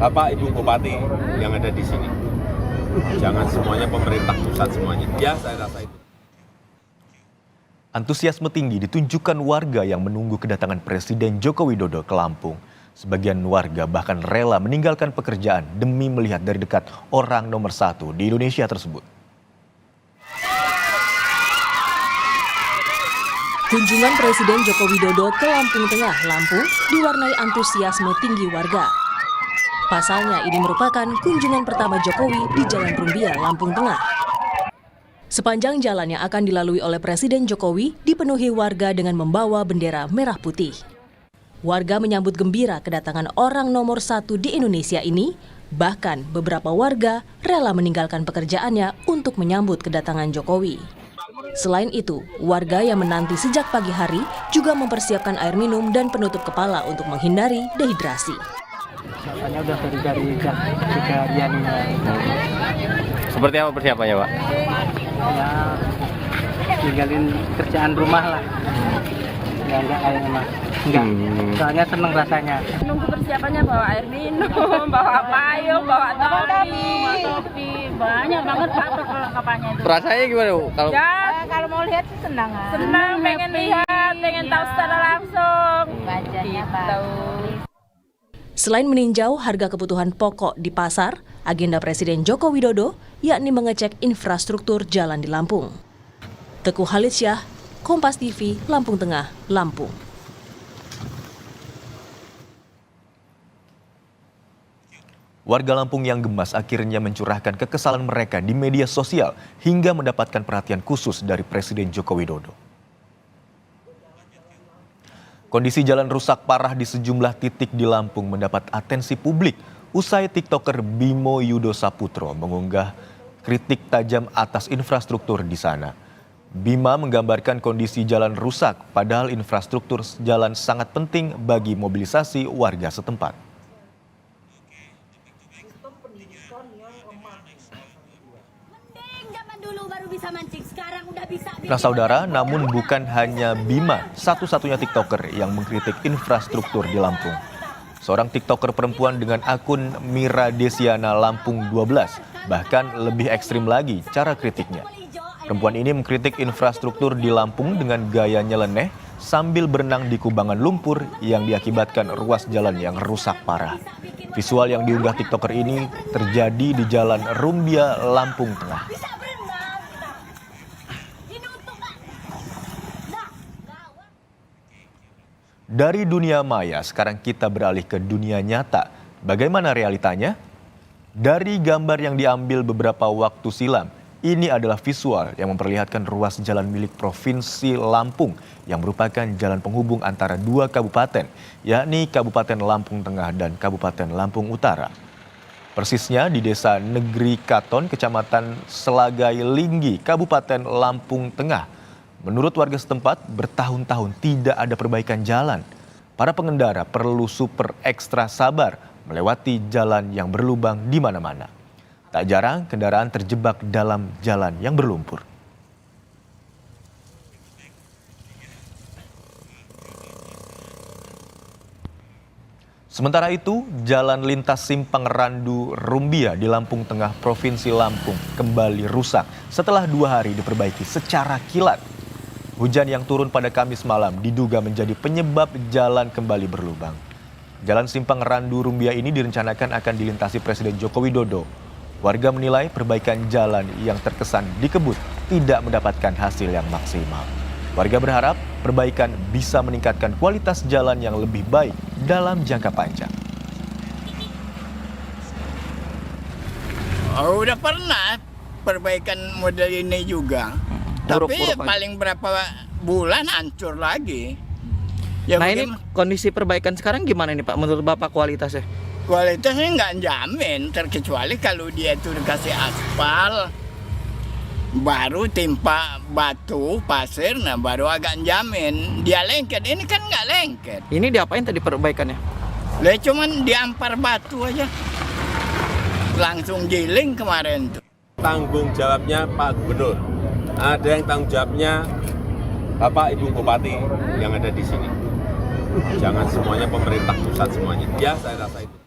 Bapak Ibu Bupati yang ada di sini. Jangan semuanya pemerintah pusat semuanya. Ya, saya rasa itu. Antusiasme tinggi ditunjukkan warga yang menunggu kedatangan Presiden Joko Widodo ke Lampung. Sebagian warga bahkan rela meninggalkan pekerjaan demi melihat dari dekat orang nomor satu di Indonesia tersebut. Kunjungan Presiden Joko Widodo ke Lampung Tengah, Lampung, diwarnai antusiasme tinggi warga. Pasalnya, ini merupakan kunjungan pertama Jokowi di Jalan Rumbia, Lampung Tengah. Sepanjang jalan yang akan dilalui oleh Presiden Jokowi dipenuhi warga dengan membawa bendera merah putih. Warga menyambut gembira kedatangan orang nomor satu di Indonesia ini, bahkan beberapa warga rela meninggalkan pekerjaannya untuk menyambut kedatangan Jokowi. Selain itu, warga yang menanti sejak pagi hari juga mempersiapkan air minum dan penutup kepala untuk menghindari dehidrasi. Persiapannya udah dari harian ini. Seperti apa persiapannya, Pak? Ya, tinggalin kerjaan rumah lah. Ya enggak kayak enak. Enggak. Soalnya seneng rasanya. Nunggu persiapannya bawa air minum, bawa payung, bawa topi. Banyak banget Pak perlengkapannya itu. Perasaannya gimana, Bu? Kalau mau lihat sih senang. Senang, pengen lihat, pengen tahu secara langsung. Wajahnya gitu. Selain meninjau harga kebutuhan pokok di pasar, agenda Presiden Joko Widodo yakni mengecek infrastruktur jalan di Lampung. Teguh Halisyah, Kompas TV, Lampung Tengah, Lampung. Warga Lampung yang gemas akhirnya mencurahkan kekesalan mereka di media sosial hingga mendapatkan perhatian khusus dari Presiden Joko Widodo. Kondisi jalan rusak parah di sejumlah titik di Lampung mendapat atensi publik usai TikToker Bimo Yudo Saputro mengunggah kritik tajam atas infrastruktur di sana. Bima menggambarkan kondisi jalan rusak, padahal infrastruktur jalan sangat penting bagi mobilisasi warga setempat. Nah saudara, namun bukan hanya Bima satu-satunya TikToker yang mengkritik infrastruktur di Lampung. Seorang TikToker perempuan dengan akun Mira Desiana Lampung 12 bahkan lebih ekstrim lagi cara kritiknya. Perempuan ini mengkritik infrastruktur di Lampung dengan gaya nyeleneh sambil berenang di kubangan lumpur yang diakibatkan ruas jalan yang rusak parah. Visual yang diunggah TikToker ini terjadi di Jalan Rumbia, Lampung Tengah. Dari dunia maya, sekarang kita beralih ke dunia nyata. Bagaimana realitanya? Dari gambar yang diambil beberapa waktu silam, ini adalah visual yang memperlihatkan ruas jalan milik Provinsi Lampung yang merupakan jalan penghubung antara dua kabupaten, yakni Kabupaten Lampung Tengah dan Kabupaten Lampung Utara. Persisnya di Desa Negeri Katon, Kecamatan Selagai Linggi, Kabupaten Lampung Tengah. Menurut warga setempat, bertahun-tahun tidak ada perbaikan jalan. Para pengendara perlu super ekstra sabar melewati jalan yang berlubang di mana-mana. Tak jarang kendaraan terjebak dalam jalan yang berlumpur. Sementara itu, jalan lintas Simpang Randu Rumbia di Lampung Tengah, Provinsi Lampung kembali rusak setelah 2 hari diperbaiki secara kilat. Hujan yang turun pada Kamis malam diduga menjadi penyebab jalan kembali berlubang. Jalan Simpang Randu Rumbia ini direncanakan akan dilintasi Presiden Joko Widodo. Warga menilai perbaikan jalan yang terkesan dikebut tidak mendapatkan hasil yang maksimal. Warga berharap perbaikan bisa meningkatkan kualitas jalan yang lebih baik dalam jangka panjang. Udah pernah perbaikan model ini juga. Tapi paling berapa bulan hancur lagi. Ya nah ini kondisi perbaikan sekarang gimana nih Pak menurut Bapak kualitasnya? Kualitasnya nggak jamin, terkecuali kalau dia itu dikasih aspal, baru timpa batu, pasir, nah baru agak jamin. Dia lengket, ini kan nggak lengket. Ini diapain tadi perbaikannya? Lah cuman diampar batu aja. Langsung giling kemarin tuh. Tanggung jawabnya Pak Gubernur. Ada yang tanggung jawabnya Bapak Ibu Bupati yang ada di sini. Jangan semuanya pemerintah pusat semuanya. Ya, saya rasa itu.